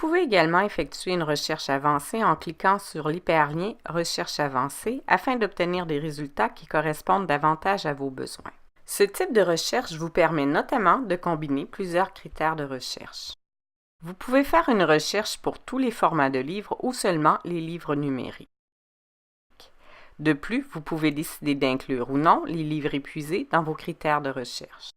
pouvez également effectuer une recherche avancée en cliquant sur l'hyperlien « Recherche avancée » afin d'obtenir des résultats qui correspondent davantage à vos besoins. Ce type de recherche vous permet notamment de combiner plusieurs critères de recherche. Vous pouvez faire une recherche pour tous les formats de livres ou seulement les livres numériques. De plus, vous pouvez décider d'inclure ou non les livres épuisés dans vos critères de recherche.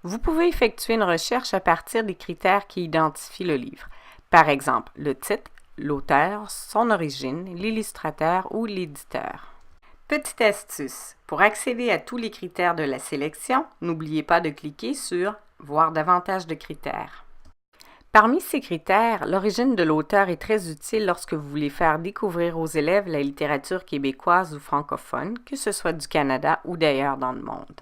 Vous pouvez effectuer une recherche à partir des critères qui identifient le livre, par exemple le titre, l'auteur, son origine, l'illustrateur ou l'éditeur. Petite astuce, pour accéder à tous les critères de la sélection, n'oubliez pas de cliquer sur « Voir davantage de critères ». Parmi ces critères, l'origine de l'auteur est très utile lorsque vous voulez faire découvrir aux élèves la littérature québécoise ou francophone, que ce soit du Canada ou d'ailleurs dans le monde.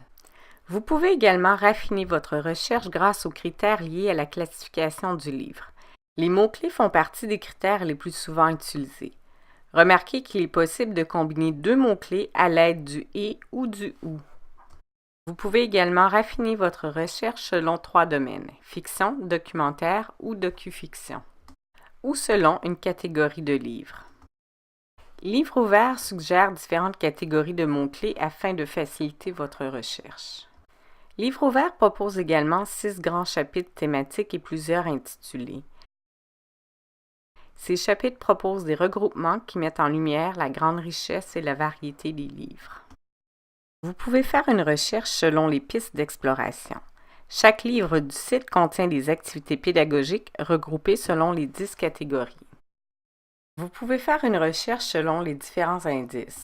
Vous pouvez également raffiner votre recherche grâce aux critères liés à la classification du livre. Les mots-clés font partie des critères les plus souvent utilisés. Remarquez qu'il est possible de combiner deux mots-clés à l'aide du « et » ou du « ou ». Vous pouvez également raffiner votre recherche selon trois domaines, fiction, documentaire ou docufiction, ou selon une catégorie de livres. Livre ouvert suggère différentes catégories de mots-clés afin de faciliter votre recherche. Livre ouvert propose également 6 grands chapitres thématiques et plusieurs intitulés. Ces chapitres proposent des regroupements qui mettent en lumière la grande richesse et la variété des livres. Vous pouvez faire une recherche selon les pistes d'exploration. Chaque livre du site contient des activités pédagogiques regroupées selon les 10 catégories. Vous pouvez faire une recherche selon les différents indices.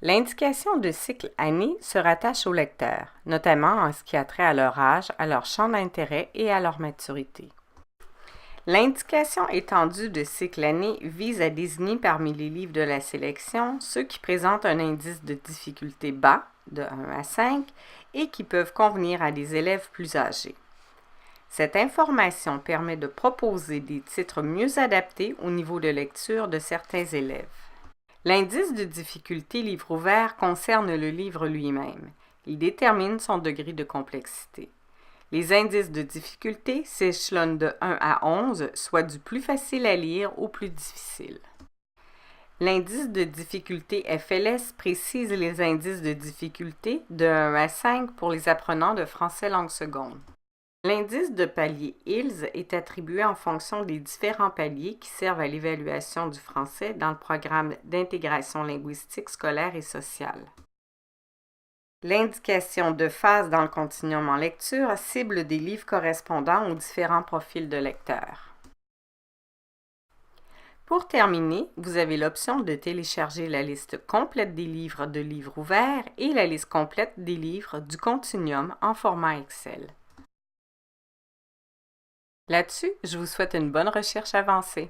L'indication de cycle année se rattache aux lecteurs, notamment en ce qui a trait à leur âge, à leur champ d'intérêt et à leur maturité. L'indication étendue de cycle année vise à désigner parmi les livres de la sélection ceux qui présentent un indice de difficulté bas, de 1 à 5, et qui peuvent convenir à des élèves plus âgés. Cette information permet de proposer des titres mieux adaptés au niveau de lecture de certains élèves. L'indice de difficulté livre ouvert concerne le livre lui-même. Il détermine son degré de complexité. Les indices de difficulté s'échelonnent de 1 à 11, soit du plus facile à lire au plus difficile. L'indice de difficulté FLS précise les indices de difficulté de 1 à 5 pour les apprenants de français langue seconde. L'indice de palier ILS est attribué en fonction des différents paliers qui servent à l'évaluation du français dans le programme d'intégration linguistique scolaire et sociale. L'indication de phase dans le continuum en lecture cible des livres correspondant aux différents profils de lecteurs. Pour terminer, vous avez l'option de télécharger la liste complète des livres de livres ouverts et la liste complète des livres du continuum en format Excel. Là-dessus, je vous souhaite une bonne recherche avancée.